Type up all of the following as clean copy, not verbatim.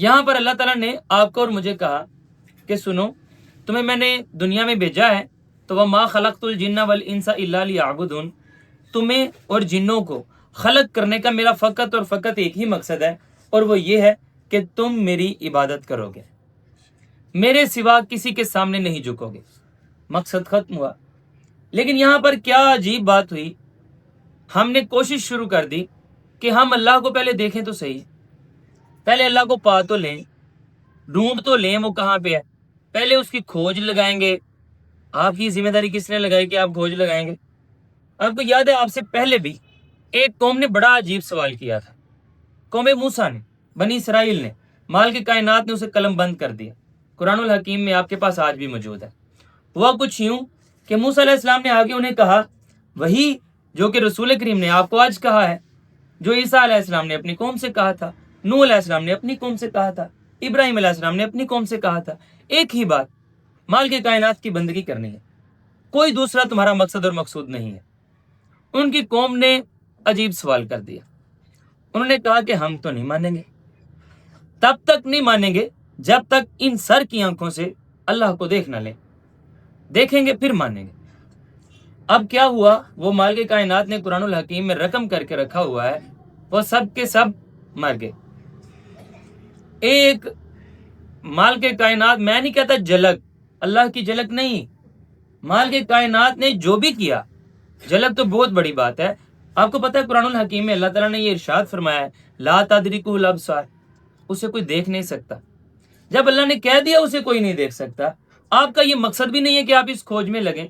یہاں پر اللہ تعالیٰ نے آپ کو اور مجھے کہا کہ سنو، تمہیں میں نے دنیا میں بھیجا ہے تو وَمَا خَلَقْتُ الْجِنَّ وَالْإِنسَ إِلَّا لِيَعْبُدُونِ، تمہیں اور جنوں کو خلق کرنے کا میرا فقط اور فقط ایک ہی مقصد ہے، اور وہ یہ ہے کہ تم میری عبادت کرو گے، میرے سوا کسی کے سامنے نہیں جھکو گے۔ مقصد ختم ہوا۔ لیکن یہاں پر کیا عجیب بات ہوئی، ہم نے کوشش شروع کر دی کہ ہم اللہ کو پہلے دیکھیں تو صحیح، پہلے اللہ کو پا تو لیں، ڈھونڈ تو لیں وہ کہاں پہ ہے، پہلے اس کی کھوج لگائیں گے۔ آپ کی ذمہ داری کس نے لگائی کہ آپ کھوج لگائیں گے؟ آپ کو یاد ہے آپ سے پہلے بھی ایک قوم نے بڑا عجیب سوال کیا تھا، قوم موسیٰ نے، بنی اسرائیل نے، مال کے کائنات نے اسے قلم بند کر دیا۔ قرآن الحکیم میں آپ کے پاس آج بھی موجود ہے۔ ہوا کچھ یوں کہ موسیٰ علیہ السلام نے آگے انہیں کہا وہی جو کہ رسول کریم نے آپ کو آج کہا ہے، جو عیسیٰ علیہ السلام نے اپنی قوم سے کہا تھا، نوح علیہ السلام نے اپنی قوم سے کہا تھا، ابراہیم علیہ السلام نے اپنی قوم سے کہا تھا، ایک ہی بات، مال کے کائنات کی بندگی کرنی ہے، کوئی دوسرا تمہارا مقصد اور مقصود نہیں ہے۔ ان کی قوم نے عجیب سوال کر دیا، انہوں نے کہا کہ ہم تو نہیں مانیں گے، تب تک نہیں مانیں گے جب تک ان سر کی آنکھوں سے اللہ کو دیکھ نہ لیں، دیکھیں گے پھر مانیں گے۔ اب کیا ہوا، وہ مال کے کائنات نے قرآن الحکیم میں رقم کر کے رکھا ہوا ہے، وہ سب کے سب مر گئے۔ ایک مال کے کائنات، میں نہیں کہتا جھلک، اللہ کی جھلک نہیں، مال کے کائنات نے جو بھی کیا، جھلک تو بہت بڑی بات ہے۔ آپ کو پتہ ہے قرآن الحکیم میں اللہ تعالیٰ نے یہ ارشاد فرمایا ہے لا تدرکہ الابصار، اسے کوئی دیکھ نہیں سکتا۔ جب اللہ نے کہہ دیا اسے کوئی نہیں دیکھ سکتا، آپ کا یہ مقصد بھی نہیں ہے کہ آپ اس کھوج میں لگیں،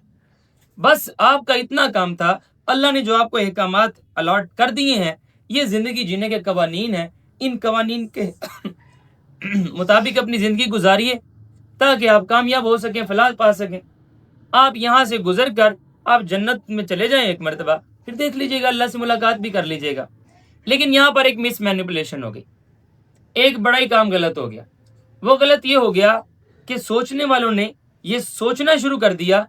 بس آپ کا اتنا کام تھا، اللہ نے جو آپ کو احکامات الاٹ کر دیے ہیں، یہ زندگی جینے کے قوانین ہیں، ان قوانین کے مطابق اپنی زندگی گزاریے تاکہ آپ کامیاب ہو سکیں، فلاح پا سکیں۔ آپ یہاں سے گزر کر آپ جنت میں چلے جائیں ایک مرتبہ، پھر دیکھ لیجئے گا، اللہ سے ملاقات بھی کر لیجئے گا۔ لیکن یہاں پر ایک مس مینیپولیشن ہو گئی، ایک بڑا ہی کام غلط ہو گیا۔ وہ غلط یہ ہو گیا کہ سوچنے والوں نے یہ سوچنا شروع کر دیا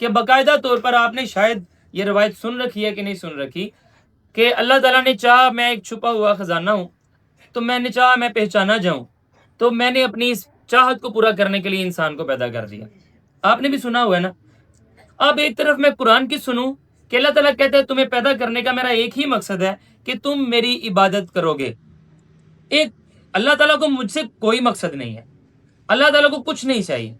کہ باقاعدہ طور پر آپ نے شاید یہ روایت سن رکھی ہے کہ نہیں سن رکھی، کہ اللہ تعالیٰ نے چاہا میں ایک چھپا ہوا خزانہ ہوں، تو میں نے چاہا میں پہچانا جاؤں، تو میں نے اپنی اس چاہت کو پورا کرنے کے لیے انسان کو پیدا کر دیا۔ آپ نے بھی سنا ہوا ہے نا۔ اب ایک طرف میں قرآن کی سنوں کہ اللہ تعالیٰ کہتا ہے تمہیں پیدا کرنے کا میرا ایک ہی مقصد ہے کہ تم میری عبادت کرو گے۔ ایک اللہ تعالیٰ کو مجھ سے کوئی مقصد نہیں ہے، اللہ تعالیٰ کو کچھ نہیں چاہیے،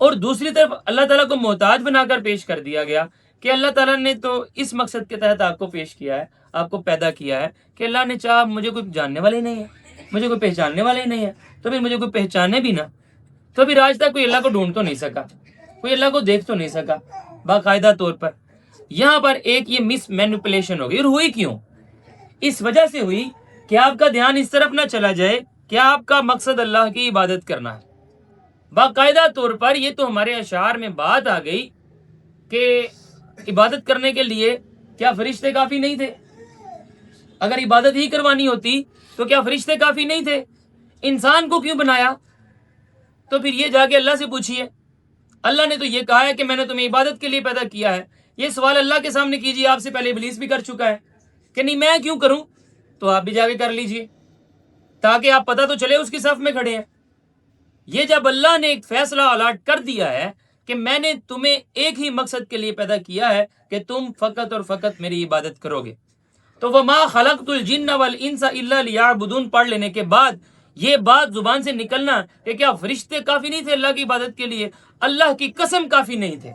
اور دوسری طرف اللہ تعالیٰ کو محتاج بنا کر پیش کر دیا گیا کہ اللہ تعالیٰ نے تو اس مقصد کے تحت آپ کو پیش کیا ہے، آپ کو پیدا کیا ہے کہ اللہ نے چاہا مجھے کوئی جاننے والے ہی نہیں ہے، مجھے کوئی پہچاننے والے ہی نہیں ہے، تو پھر مجھے کوئی پہچانے بھی نہ، تو پھر آج تک کوئی اللہ کو ڈھونڈ تو نہیں سکا، کوئی اللہ کو دیکھ تو نہیں سکا باقاعدہ طور پر۔ یہاں پر ایک یہ مس مینیپولیشن ہو گئی، اور ہوئی کیوں؟ اس وجہ سے ہوئی کہ آپ کا دھیان اس طرف نہ چلا جائے کہ آپ کا مقصد اللہ کی عبادت کرنا ہے۔ باقاعدہ طور پر یہ تو ہمارے اشعار میں بات آ گئی کہ عبادت کرنے کے لیے کیا فرشتے کافی نہیں تھے؟ اگر عبادت ہی کروانی ہوتی تو کیا فرشتے کافی نہیں تھے؟ انسان کو کیوں بنایا؟ تو پھر یہ جا کے اللہ سے پوچھیے، اللہ نے تو یہ کہا ہے کہ میں نے تمہیں عبادت کے لیے پیدا کیا ہے۔ یہ سوال اللہ کے سامنے کیجیے، آپ سے پہلے ابلیس بھی کر چکا ہے کہ نہیں میں کیوں کروں، تو آپ بھی جا کے کر لیجیے تاکہ آپ پتہ تو چلے اس کی صف میں کھڑے ہیں۔ یہ جب اللہ نے ایک فیصلہ الاٹ کر دیا ہے کہ میں نے تمہیں ایک ہی مقصد کے لیے پیدا کیا ہے کہ تم فقط اور فقط میری عبادت کرو گے، تو وَمَا خَلَقْتُ الْجِنَّ وَالْإِنسَ إِلَّا لِيَعْبُدُونَ پڑھ لینے کے بعد یہ بات زبان سے نکلنا کہ کیا فرشتے کافی نہیں تھے اللہ کی عبادت کے لیے؟ اللہ کی قسم کافی نہیں تھے۔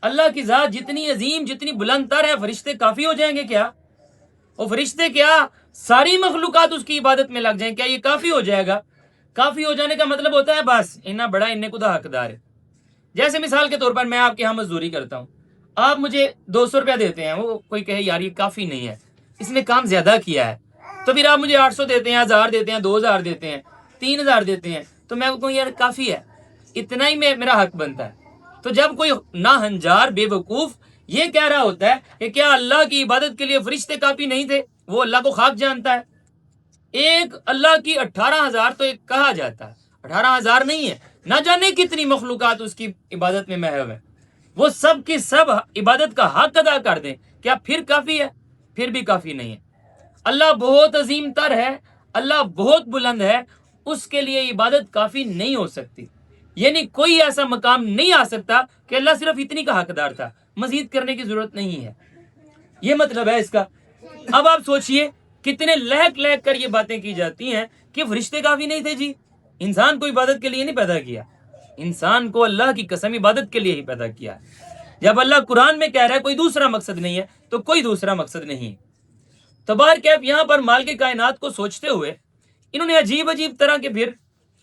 اللہ کی ذات جتنی عظیم، جتنی بلند تر ہے، فرشتے کافی ہو جائیں گے کیا؟ وہ فرشتے کیا ساری مخلوقات اس کی عبادت میں لگ جائیں، کیا یہ کافی ہو جائے گا؟ کافی ہو جانے کا مطلب ہوتا ہے بس اتنا بڑا انہیں خدا حقدار ہے۔ جیسے مثال کے طور پر میں آپ کے یہاں مزدوری کرتا ہوں، آپ مجھے 200 روپیہ دیتے ہیں، وہ کوئی کہے یار یہ کافی نہیں ہے، اس نے کام زیادہ کیا ہے، تو پھر آپ مجھے 800 دیتے ہیں، 1000 دیتے ہیں، 2000 دیتے ہیں، 3000 دیتے ہیں، تو میں کہوں یار کافی ہے، اتنا ہی میرا حق بنتا ہے۔ تو جب کوئی ناہنجار بے وقوف یہ کہہ رہا ہوتا ہے کہ کیا اللہ کی عبادت کے لیے فرشتے کافی نہیں تھے، وہ اللہ کو خاک جانتا ہے۔ ایک اللہ کی 18,000 تو ایک کہا جاتا ہے، 18,000 نہیں ہے، نہ جانے کتنی مخلوقات اس کی عبادت میں محو ہے، وہ سب کی سب عبادت کا حق ادا کر دیں، کیا پھر کافی ہے؟ پھر بھی کافی نہیں ہے۔ اللہ بہت عظیم تر ہے، اللہ بہت بلند ہے، اس کے لیے عبادت کافی نہیں ہو سکتی. یعنی کوئی ایسا مقام نہیں آ سکتا کہ اللہ صرف اتنی کا حقدار تھا, مزید کرنے کی ضرورت نہیں ہے. یہ مطلب ہے اس کا. اب آپ سوچئے کتنے لہک لہک کر یہ باتیں کی جاتی ہیں کہ فرشتے کافی نہیں تھے. جی, انسان کو عبادت کے لیے نہیں پیدا کیا, انسان کو اللہ کی قسم عبادت کے لیے ہی پیدا کیا. جب اللہ قرآن میں کہہ رہا ہے کوئی دوسرا مقصد نہیں ہے, تو کوئی دوسرا مقصد نہیں. تو بہرکیف یہاں پر مالک کائنات کو سوچتے ہوئے انہوں نے عجیب عجیب طرح کے پھر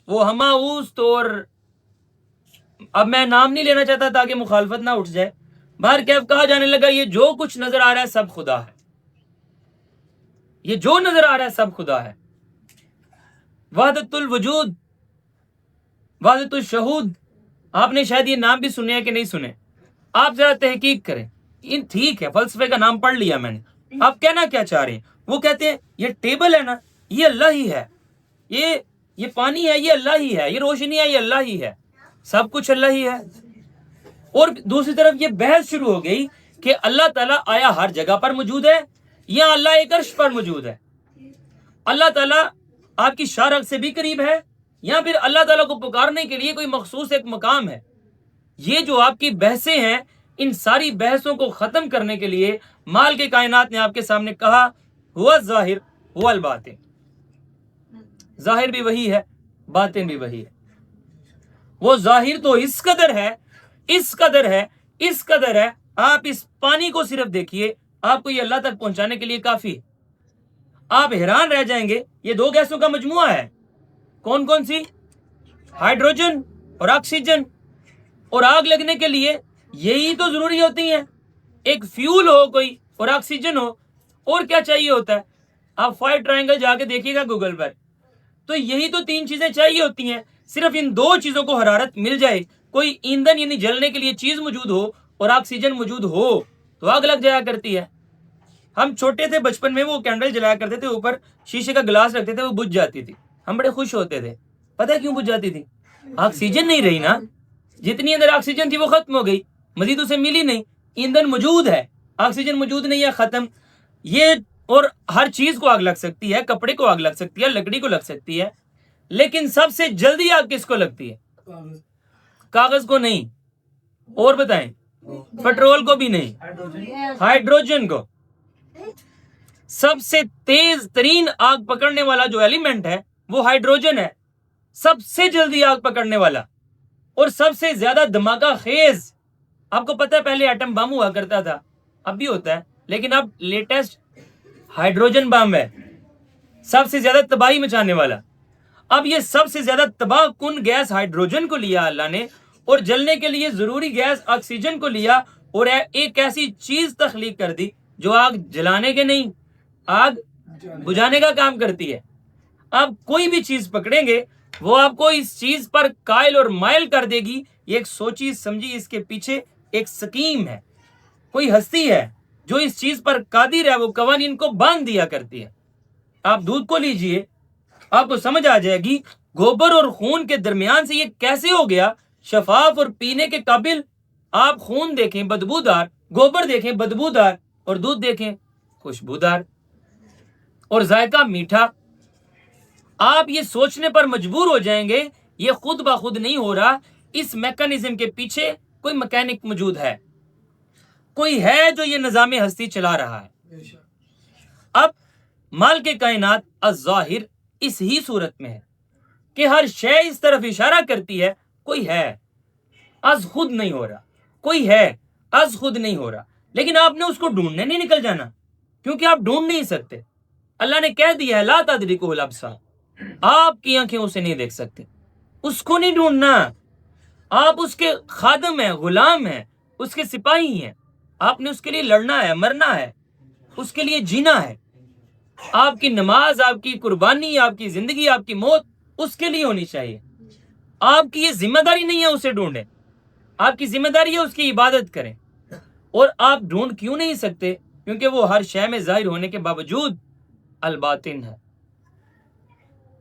وہ ہماؤست, اور اب میں نام نہیں لینا چاہتا تاکہ مخالفت نہ اٹھ جائے, بہرکیف کہا جانے لگا یہ جو کچھ نظر آ رہا ہے سب خدا ہے, یہ جو نظر آ رہا ہے سب خدا ہے. وحدت الوجود, وحدت الشہود, آپ نے شاید یہ نام بھی سنے ہیں کہ نہیں سنے, آپ ذرا تحقیق کریں. ٹھیک ہے, فلسفے کا نام پڑھ لیا میں نے, آپ کہنا کیا چاہ رہے ہیں؟ وہ کہتے ہیں یہ ٹیبل ہے نا, یہ اللہ ہی ہے, یہ پانی ہے, یہ اللہ ہی ہے, یہ روشنی ہے, یہ اللہ ہی ہے, سب کچھ اللہ ہی ہے. اور دوسری طرف یہ بحث شروع ہو گئی کہ اللہ تعالیٰ آیا ہر جگہ پر موجود ہے یا اللہ ایک عرش پر موجود ہے, اللہ تعالیٰ آپ کی شارق سے بھی قریب ہے, یا پھر اللہ تعالیٰ کو پکارنے کے لیے کوئی مخصوص ایک مقام ہے. یہ جو آپ کی بحثیں ہیں, ان ساری بحثوں کو ختم کرنے کے لیے مالک کائنات نے آپ کے سامنے کہا ہوا ظاہر ہوا الباطن. ظاہر بھی وہی ہے, باطن بھی وہی ہے. وہ ظاہر تو اس قدر ہے, اس قدر ہے, اس قدر ہے, آپ اس پانی کو صرف دیکھیے, آپ کو یہ اللہ تک پہنچانے کے لیے کافی ہے. آپ حیران رہ جائیں گے, یہ دو گیسوں کا مجموعہ ہے. کون کون سی؟ ہائیڈروجن اور آکسیجن. اور آگ لگنے کے لیے یہی تو ضروری ہوتی ہیں, ایک فیول ہو کوئی اور آکسیجن ہو. اور کیا چاہیے ہوتا ہے؟ آپ 5 ٹرائنگل جا کے دیکھیے گا گوگل پر, تو یہی تو 3 چیزیں چاہیے ہوتی ہیں. صرف ان 2 چیزوں کو حرارت مل جائے, کوئی ایندھن یعنی جلنے کے لیے چیز موجود ہو اور آکسیجن موجود ہو, تو آگ لگ جایا کرتی ہے. ہم چھوٹے تھے بچپن میں, وہ کینڈل جلایا کرتے تھے, اوپر شیشے کا گلاس رکھتے تھے, وہ بجھ جاتی تھی, ہم بڑے خوش ہوتے تھے. پتہ ہے کیوں بجھ جاتی تھی؟ آکسیجن نہیں رہی نا, جتنی اندر آکسیجن تھی وہ ختم ہو گئی, مزید اسے ملی نہیں. ایندھن موجود ہے, آکسیجن موجود نہیں ہے, ختم. یہ اور ہر چیز کو آگ لگ سکتی ہے, کپڑے کو آگ لگ سکتی ہے, لکڑی کو لگ سکتی ہے, لیکن سب سے جلدی آگ کس کو لگتی ہے؟ کاغذ کو نہیں. اور بتائیں, پیٹرول کو بھی نہیں, ہائیڈروجن کو. سب سے تیز ترین آگ پکڑنے والا جو ایلیمنٹ ہے وہ ہائیڈروجن ہے, سب سے جلدی آگ پکڑنے والا اور سب سے زیادہ دھماکہ خیز. آپ کو پتہ ہے پہلے ایٹم بم ہوا کرتا تھا, اب بھی ہوتا ہے, لیکن اب لیٹسٹ ہائیڈروجن بم ہے, سب سے زیادہ تباہی مچانے والا. اب یہ سب سے زیادہ تباہ کن گیس ہائیڈروجن کو لیا اللہ نے, اور جلنے کے لیے ضروری گیس آکسیجن کو لیا, اور ایک ایسی چیز تخلیق کر دی جو آگ جلانے کے نہیں, آگ بجھانے کا کام کرتی ہے. آپ کوئی بھی چیز پکڑیں گے وہ آپ کو اس چیز پر قائل اور مائل کر دے گی. یہ ایک سوچی سمجھی, اس کے پیچھے ایک سکیم ہے, کوئی ہستی ہے جو اس چیز پر قادر ہے, وہ قوانین کو باندھ دیا کرتی ہے. آپ دودھ کو لیجئے, آپ کو سمجھ آ جائے گی گوبر اور خون کے درمیان سے یہ کیسے ہو گیا شفاف اور پینے کے قابل. آپ خون دیکھیں بدبودار, گوبر دیکھیں بدبودار, اور دودھ دیکھیں خوشبودار اور ذائقہ میٹھا. آپ یہ سوچنے پر مجبور ہو جائیں گے یہ خود بخود نہیں ہو رہا, اس میکانزم کے پیچھے کوئی مکینک موجود ہے, کوئی ہے جو یہ نظام ہستی چلا رہا ہے. اب مالک کائنات الظاہر اس ہی صورت میں ہے کہ ہر شے اس طرف اشارہ کرتی ہے کوئی ہے, از خود نہیں ہو رہا, کوئی ہے از خود نہیں ہو رہا. لیکن آپ نے اس کو ڈھونڈنے نہیں نکل جانا, کیونکہ آپ ڈھونڈ نہیں سکتے. اللہ نے کہہ دیا ہے لا تدرکہ الابصار, آپ کی آنکھیں اسے نہیں دیکھ سکتے. اس کو نہیں ڈھونڈنا, آپ اس کے خادم ہیں, غلام ہیں, اس کے سپاہی ہیں. آپ نے اس کے لیے لڑنا ہے, مرنا ہے, اس کے لیے جینا ہے. آپ کی نماز, آپ کی قربانی, آپ کی زندگی, آپ کی موت اس کے لیے ہونی چاہیے. آپ کی یہ ذمہ داری نہیں ہے اسے ڈھونڈیں, آپ کی ذمہ داری ہے اس کی عبادت کریں. اور آپ ڈھونڈ کیوں نہیں سکتے؟ کیونکہ وہ ہر شے میں ظاہر ہونے کے باوجود الباطن ہے,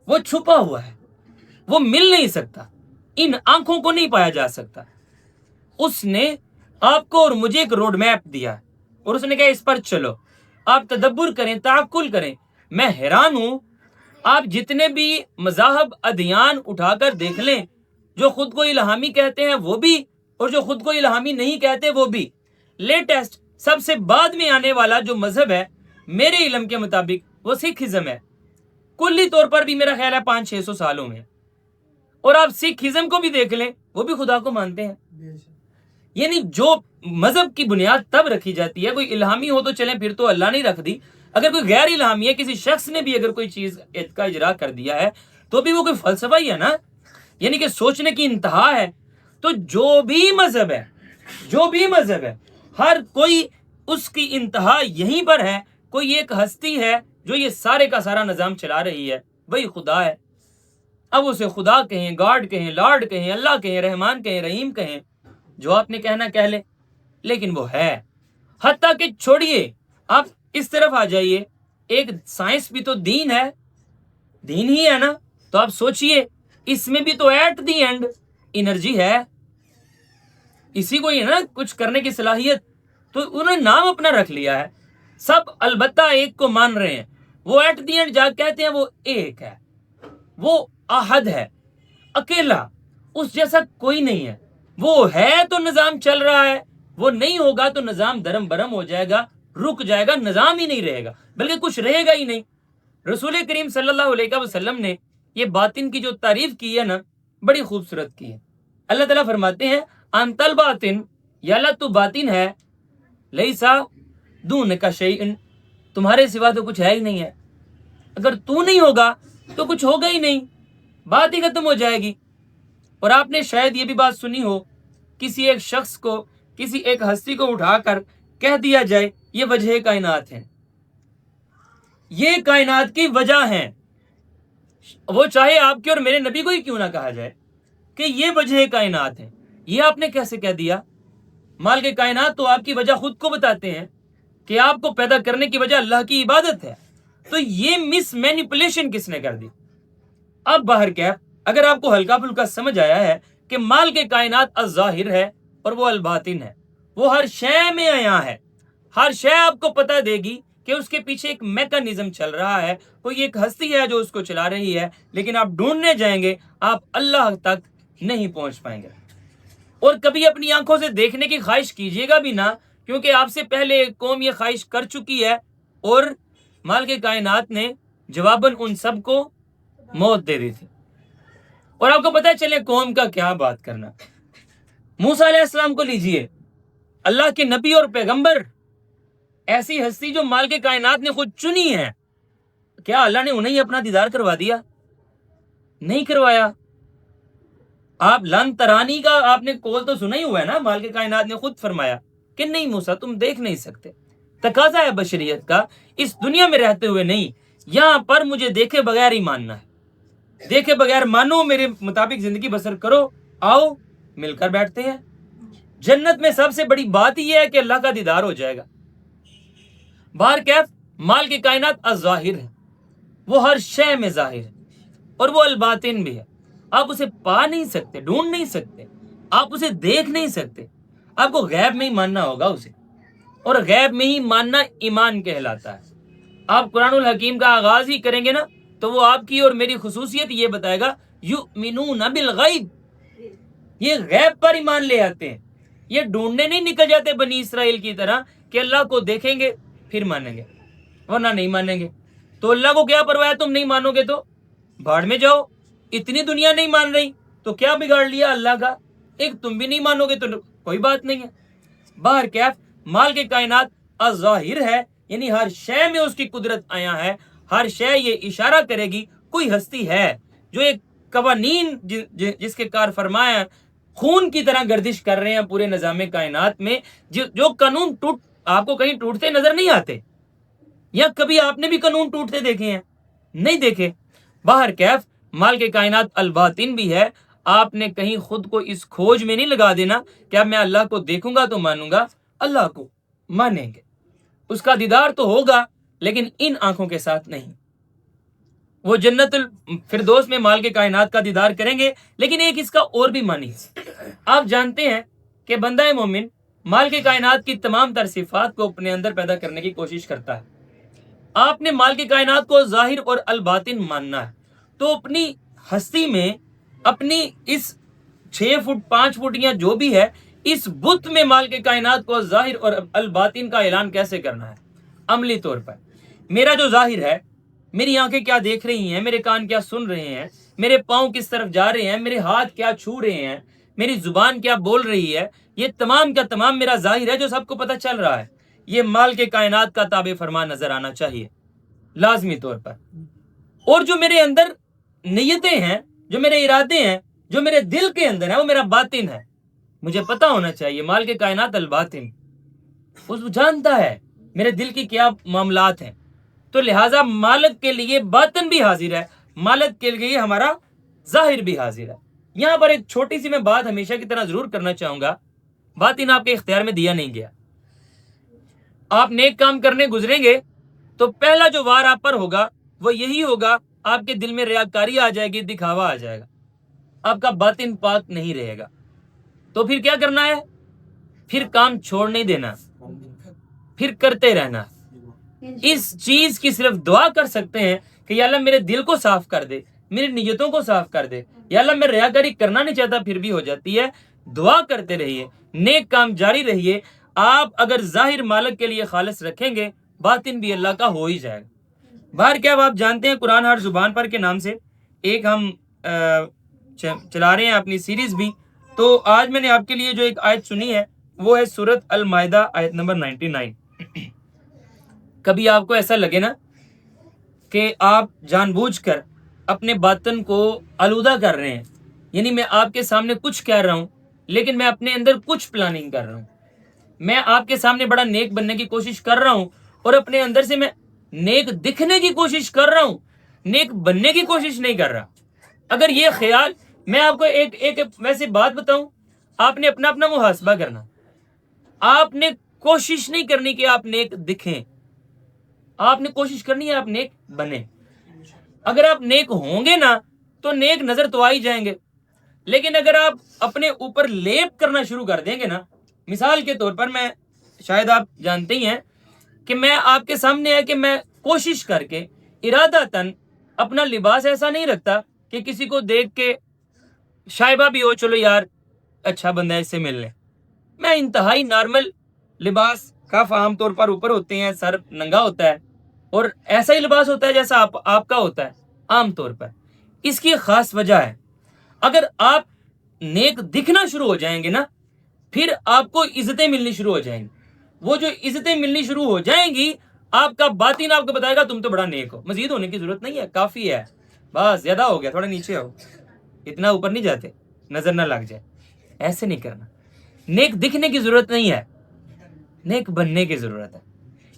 وہ چھپا ہوا ہے, وہ مل نہیں سکتا, ان آنکھوں کو نہیں پایا جا سکتا. اس نے آپ کو اور مجھے ایک روڈ میپ دیا اور اس نے کہا اس پر چلو, آپ تدبر کریں, تعقل کریں. میں حیران ہوں آپ جتنے بھی مذاہب ادیان اٹھا کر دیکھ لیں، جو خود کو الہامی کہتے ہیں وہ بھی، اور جو خود کو الہامی نہیں کہتے وہ بھی، لیٹسٹ سب سے بعد میں آنے والا جو مذہب ہے میرے علم کے مطابق وہ سکھ ازم ہے. کلی طور پر بھی میرا خیال ہے 500-600 سالوں میں. اور آپ سکھ ازم کو بھی دیکھ لیں، وہ بھی خدا کو مانتے ہیں. یعنی جو مذہب کی بنیاد تب رکھی جاتی ہے، کوئی الہامی ہو تو چلیں پھر تو اللہ نے رکھ دی، اگر کوئی غیر الہامی ہے، کسی شخص نے بھی اگر کوئی چیز کا اجرا کر دیا ہے تو بھی وہ کوئی فلسفہ ہی ہے نا، یعنی کہ سوچنے کی انتہا ہے. تو جو بھی مذہب ہے ہر کوئی اس کی انتہا یہیں پر ہے. کوئی ایک ہستی ہے جو یہ سارے کا سارا نظام چلا رہی ہے، وہی خدا ہے. اب اسے خدا کہیں، گاڈ کہیں، لارڈ کہیں، اللہ کہیں، رحمان کہیں، رحیم کہیں، جو آپ نے کہنا کہہ لے، لیکن وہ ہے. حتیٰ کہ چھوڑیے، آپ اس طرف آ جائیے، ایک سائنس بھی تو دین ہے، دین ہی ہے نا. تو آپ سوچئے، اس میں بھی تو ایٹ دی اینڈ انرجی ہے، اسی کو ہی ہے نا کچھ کرنے کی صلاحیت. تو انہوں نے نام اپنا رکھ لیا ہے، سب البتہ ایک کو مان رہے ہیں. وہ ایٹ دی اینڈ جا کہتے ہیں وہ ایک ہے، وہ احد ہے، اکیلا، اس جیسا کوئی نہیں ہے. وہ ہے تو نظام چل رہا ہے، وہ نہیں ہوگا تو نظام درم برم ہو جائے گا، رک جائے گا، نظام ہی نہیں رہے گا، بلکہ کچھ رہے گا ہی نہیں. رسول کریم صلی اللہ علیہ وسلم نے یہ باطن کی جو تعریف کی ہے نا، بڑی خوبصورت کی ہے. اللہ تعالیٰ فرماتے ہیں انت الباطن، یا اللہ تو باطن ہے، لیسا دون کا شیئن، تمہارے سوا تو کچھ ہے ہی نہیں ہے. اگر تو نہیں ہوگا تو کچھ ہوگا ہی نہیں، بات ہی ختم ہو جائے گی. اور آپ نے شاید یہ بھی بات سنی ہو، کسی ایک شخص کو، کسی ایک ہستی کو اٹھا کر کہہ دیا جائے یہ وجہ کائنات ہے، یہ کائنات کی وجہ ہیں. وہ چاہے آپ کے اور میرے نبی کو ہی کیوں نہ کہا جائے کہ یہ وجہ کائنات ہے. یہ آپ نے کیسے کہہ دیا؟ مال کے کائنات تو آپ کی وجہ خود کو بتاتے ہیں کہ آپ کو پیدا کرنے کی وجہ اللہ کی عبادت ہے. تو یہ مس مینیپولیشن کس نے کر دی؟ اب باہر کیا، اگر آپ کو ہلکا پھلکا سمجھ آیا ہے کہ مال کے کائنات الظاہر ہے اور وہ الباطن ہے، وہ ہر شے میں آیا ہے، ہر شے آپ کو پتہ دے گی کہ اس کے پیچھے ایک میکانزم چل رہا ہے، کوئی ایک ہستی ہے جو اس کو چلا رہی ہے. لیکن آپ ڈھونڈنے جائیں گے، آپ اللہ تک نہیں پہنچ پائیں گے. اور کبھی اپنی آنکھوں سے دیکھنے کی خواہش کیجیے گا بھی نہ، کیونکہ آپ سے پہلے ایک قوم یہ خواہش کر چکی ہے اور مال کے کائنات نے جواباً ان سب کو موت دے دی تھی. اور آپ کو پتہ چلے قوم کا کیا بات کرنا. موسیٰ علیہ السلام کو لیجئے، اللہ کے نبی اور پیغمبر، ایسی ہستی جو مال کے کائنات نے خود چنی ہے، کیا اللہ نے انہیں اپنا دیدار کروا دیا؟ نہیں کروایا. آپ لن ترانی کا آپ نے قول تو سنا ہی ہوا ہے نا، مال کے کائنات نے خود فرمایا کہ نہیں موسیٰ تم دیکھ نہیں سکتے. تقاضا ہے بشریت کا، اس دنیا میں رہتے ہوئے نہیں، یہاں پر مجھے دیکھے بغیر ہی ماننا ہے. دیکھے بغیر مانو، میرے مطابق زندگی بسر کرو، آؤ مل کر بیٹھتے ہیں. جنت میں سب سے بڑی بات یہ ہے کہ اللہ کا دیدار ہو جائے گا. باہر کیف مال کی کائنات الظاہر ہے، وہ ہر شے میں ظاہر ہے، اور وہ الباطن بھی ہے. آپ اسے پا نہیں سکتے، ڈھونڈ نہیں سکتے، آپ اسے دیکھ نہیں سکتے. آپ کو غیب میں ہی ماننا ہوگا اسے، اور غیب میں ہی ماننا ایمان کہلاتا ہے. آپ قرآن الحکیم کا آغاز ہی کریں گے نا تو وہ آپ کی اور میری خصوصیت یہ بتائے گا، یؤمنون بالغیب، یہ غیب پر ایمان لے آتے ہیں. یہ ڈھونڈنے نہیں نکل جاتے بنی اسرائیل کی طرح کہ اللہ کو دیکھیں گے پھر مانیں گے، ورنہ نہیں مانیں گے. تو اللہ کو کیا پرواہ ہے، تم نہیں مانو گے تو بھاڑ میں جاؤ. اتنی دنیا نہیں مان رہی تو کیا بگاڑ لیا اللہ کا؟ ایک تم بھی نہیں مانو گے تو کوئی بات نہیں ہے. باہر کیف مال کے کائنات الظاہر ہے، یعنی ہر شے میں اس کی قدرت آیا ہے. ہر شے یہ اشارہ کرے گی کوئی ہستی ہے جو ایک قوانین جس کے کار فرمایا خون کی طرح گردش کر رہے ہیں پورے نظام کائنات میں. جو قانون آپ کو کہیں ٹوٹتے نظر نہیں آتے، یا کبھی آپ نے بھی قانون ٹوٹتے دیکھے ہیں؟ نہیں دیکھے. باہر کیف مال کے کائنات الباطن بھی ہے. آپ نے کہیں خود کو اس کھوج میں نہیں لگا دینا کہ اب میں اللہ کو دیکھوں گا تو مانوں گا. اللہ کو مانیں گے، اس کا دیدار تو ہوگا لیکن ان آنکھوں کے ساتھ نہیں. وہ جنت الفردوس میں مال کے کائنات کا دیدار کریں گے. لیکن ایک اس کا اور بھی معنی ہے. آپ جانتے ہیں کہ بندہ مومن مال کے کائنات کی تمام تر صفات کو اپنے اندر پیدا کرنے کی کوشش کرتا ہے. آپ نے مالک کائنات کو ظاہر اور الباطن ماننا ہے، تو اپنی ہستی میں، اپنی اس 6 فٹ 5 فٹ یا جو بھی ہے اس بت میں مالک کائنات کو ظاہر اور الباطن کا اعلان کیسے کرنا ہے؟ عملی طور پر میرا جو ظاہر ہے، میری آنکھیں کیا دیکھ رہی ہیں، میرے کان کیا سن رہے ہیں، میرے پاؤں کس طرف جا رہے ہیں، میرے ہاتھ کیا چھو رہے ہیں، میری زبان کیا بول رہی ہے، یہ تمام کا تمام میرا ظاہر ہے جو سب کو پتہ چل رہا ہے، یہ مالک کائنات کا تابع فرمان نظر آنا چاہیے لازمی طور پر۔ اور جو میرے اندر نیتیں ہیں، جو میرے ارادے ہیں، جو میرے دل کے اندر ہے، وہ میرا باطن ہے، مجھے پتا ہونا چاہیے۔ مالک کائنات الباطن، وہ جانتا ہے میرے دل کی کیا معاملات ہیں، تو لہٰذا مالک کے لیے باطن بھی حاضر ہے، مالک کے لیے ہمارا ظاہر بھی حاضر ہے۔ یہاں پر ایک چھوٹی سی میں بات ہمیشہ کی طرح ضرور کرنا چاہوں گا، باطن آپ کے اختیار میں دیا نہیں گیا۔ آپ نیک کام کرنے گزریں گے تو پہلا جو وار آپ پر ہوگا وہ یہی ہوگا، آپ کے دل میں ریاکاری آ جائے گی، دکھاوا آ جائے گا، آپ کا باطن پاک نہیں رہے گا۔ تو پھر کیا کرنا ہے؟ پھر کام چھوڑ نہیں دینا، پھر کرتے رہنا۔ اس چیز کی صرف دعا کر سکتے ہیں کہ یا اللہ میرے دل کو صاف کر دے، میری نیتوں کو صاف کر دے، یا اللہ میں ریاکاری کرنا نہیں چاہتا، پھر بھی ہو جاتی ہے۔ دعا کرتے رہیے، نیک کام جاری رہیے۔ آپ اگر ظاہر مالک کے لیے خالص رکھیں گے، باطن بھی اللہ کا ہو ہی جائے گا۔ باہر کیا آپ جانتے ہیں، قرآن ہر زبان پر کے نام سے ایک ہم چلا رہے ہیں اپنی سیریز بھی، تو آج میں نے آپ کے لیے جو ایک آیت سنی ہے وہ ہے سورۃ المائدہ آیت نمبر 99۔ کبھی آپ کو ایسا لگے نا کہ آپ جان بوجھ کر اپنے باطن کو آلودہ کر رہے ہیں، یعنی میں آپ کے سامنے کچھ کہہ رہا ہوں لیکن میں اپنے اندر کچھ پلاننگ کر رہا ہوں، میں آپ کے سامنے بڑا نیک بننے کی کوشش کر رہا ہوں اور اپنے اندر سے میں نیک دکھنے کی کوشش کر رہا ہوں، نیک بننے کی کوشش نہیں کر رہا۔ اگر یہ خیال، میں آپ کو ایک ویسے بات بتاؤں، آپ نے اپنا محاسبہ کرنا، آپ نے کوشش نہیں کرنی کہ آپ نیک دکھیں، آپ نے کوشش کرنی ہے آپ نیک بنیں۔ اگر آپ نیک ہوں گے نا تو نیک نظر تو آ ہی جائیں گے، لیکن اگر آپ اپنے اوپر لیپ کرنا شروع کر دیں گے نا، مثال کے طور پر میں، شاید آپ جانتے ہی ہیں کہ میں آپ کے سامنے ہے کہ میں کوشش کر کے ارادتاً اپنا لباس ایسا نہیں رکھتا کہ کسی کو دیکھ کے شائبہ بھی ہو، چلو یار اچھا بندہ ہے اس سے مل لیں۔ میں انتہائی نارمل لباس، کاف عام طور پر اوپر ہوتے ہیں، سر ننگا ہوتا ہے اور ایسا ہی لباس ہوتا ہے جیسا آپ کا ہوتا ہے عام طور پر۔ اس کی خاص وجہ ہے، اگر آپ نیک دکھنا شروع ہو جائیں گے نا، پھر آپ کو عزتیں ملنی شروع ہو جائیں گی۔ وہ جو عزتیں ملنی شروع ہو جائیں گی، آپ کا باطن آپ کو بتائے گا تم تو بڑا نیک ہو، مزید ہونے کی ضرورت نہیں ہے، کافی ہے، بس زیادہ ہو گیا، تھوڑا نیچے ہو، اتنا اوپر نہیں جاتے، نظر نہ لگ جائے۔ ایسے نہیں کرنا، نیک دکھنے کی ضرورت نہیں ہے، نیک بننے کی ضرورت ہے۔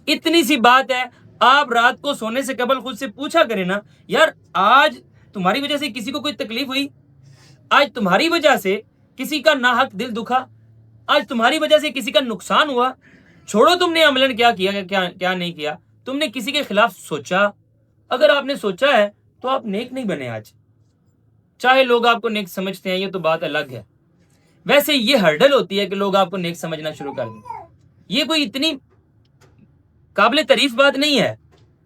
اتنی سی بات ہے، آپ رات کو سونے سے قبل خود سے پوچھا کریں نا، یار آج تمہاری وجہ سے کسی کو کوئی تکلیف ہوئی؟ آج تمہاری وجہ سے کسی کا ناحق دل دکھا؟ آج تمہاری وجہ سے کسی کا نقصان ہوا؟ چھوڑو تم نے عملاً کیا کیا کیا نہیں کیا، تم نے کسی کے خلاف سوچا؟ اگر آپ نے سوچا ہے تو آپ نیک نہیں بنے آج، چاہے لوگ آپ کو نیک سمجھتے ہیں، یہ تو بات الگ ہے۔ ویسے یہ ہرڈل ہوتی ہے کہ لوگ آپ کو نیک سمجھنا شروع کر دیں، یہ کوئی اتنی قابل تعریف بات نہیں ہے،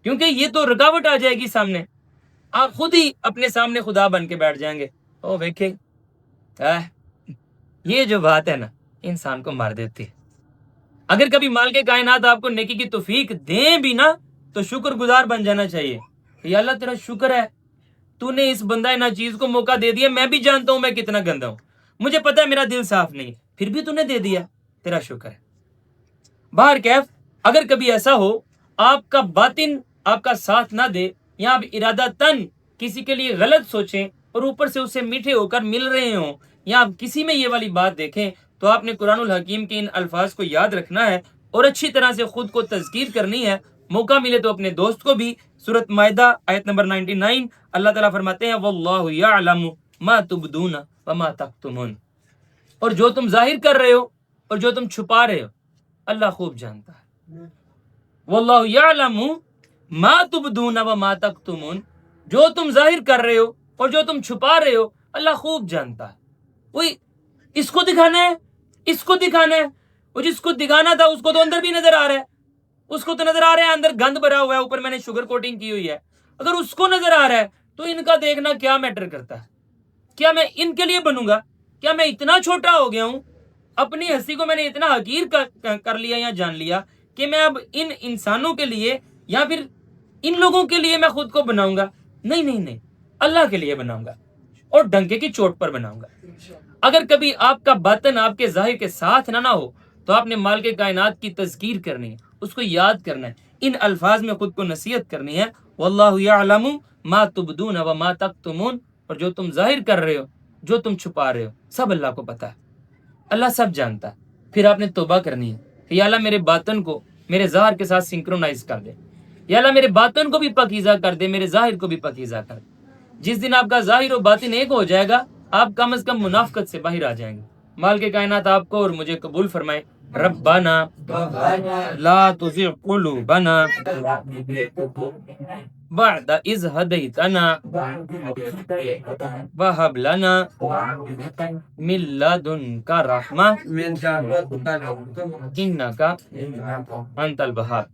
کیونکہ یہ تو رکاوٹ آ جائے گی سامنے، آپ خود ہی اپنے سامنے خدا بن کے بیٹھ جائیں گے۔ او دیکھیں، یہ جو بات ہے نا انسان کو مار دیتی ہے۔ اگر کبھی مالک کائنات آپ کو نیکی کی توفیق دیں بھی نا تو شکر گزار بن جانا چاہیے کہ یا اللہ تیرا شکر ہے، تو نے اس بندہ نا چیز کو موقع دے دیا، میں بھی جانتا ہوں میں کتنا گندا ہوں، مجھے پتا ہے میرا دل صاف نہیں، پھر بھی تو نے دے دیا، تیرا شکر ہے۔ باہر کیف، اگر کبھی ایسا ہو آپ کا باطن آپ کا ساتھ نہ دے، یا آپ ارادہ تن کسی کے لیے غلط سوچیں اور اوپر سے اسے میٹھے ہو کر مل رہے ہوں، یا آپ کسی میں یہ والی بات دیکھیں، تو آپ نے قرآن الحکیم کے ان الفاظ کو یاد رکھنا ہے اور اچھی طرح سے خود کو تذکیر کرنی ہے۔ موقع ملے تو اپنے دوست کو بھی۔ سورۃ مائدہ آیت نمبر 99، اللہ تعالیٰ فرماتے ہیں واللہ یعلم ما تبدون وما تکتمون، اور جو تم ظاہر کر رہے ہو اور جو تم چھپا رہے ہو اللہ خوب جانتا ہے۔ واللہ یعلم ما تبدون وما تکتمون، جو تم ظاہر کر رہے ہو اور جو تم چھپا رہے ہو اللہ خوب جانتا ہے۔ وہی اس کو دکھانا ہے، اس کو دکھانا ہے، وہ جس کو دکھانا تھا اس کو تو اندر بھی نظر آ رہا ہے، اس کو تو نظر آ رہا ہے اندر گند بھرا ہوا ہے, اوپر میں نے شوگر کوٹنگ کی ہوئی ہے. اگر اس کو نظر آ رہا ہے تو ان کا دیکھنا کیا میٹر کرتا ہے؟ کیا میں ان کے لیے بنوں گا؟ کیا میں اتنا چھوٹا ہو گیا ہوں, اپنی ہستی کو میں نے اتنا حقیر کر لیا یا جان لیا کہ میں اب ان انسانوں کے لیے یا پھر ان لوگوں کے لیے میں خود کو بناؤں گا؟ نہیں نہیں نہیں, اللہ کے لیے بناؤں گا اور ڈنکے کی چوٹ پر بناؤں گا. اگر کبھی آپ کا باطن آپ کے ظاہر کے ساتھ نہ ہو تو آپ نے مالک کائنات کی تذکیر کرنی ہے, اس کو یاد کرنا ہے, ان الفاظ میں خود کو نصیحت کرنی ہے, واللہ یعلم ما تبدون وما تکتمون, اور جو تم ظاہر کر رہے ہو, جو تم چھپا رہے ہو, سب اللہ کو پتہ ہے, اللہ سب جانتا ہے. پھر آپ نے توبہ کرنی ہے کہ یا اللہ میرے باطن کو میرے ظاہر کے ساتھ سنکرونائز کر دے, یا اللہ میرے باطن کو بھی پاکیزہ کر دے, میرے ظاہر کو بھی پاکیزہ کر دے. جس دن آپ کا ظاہر و باطن ایک ہو جائے گا, آپ کم از کم منافقت سے باہر آ جائیں گے. مالک کائنات آپ کو اور مجھے قبول فرمائے. ربنا لا تزغ قلوبنا بعد اذ هديتنا وهب لنا من لدنك رحمة انك انت الوهاب.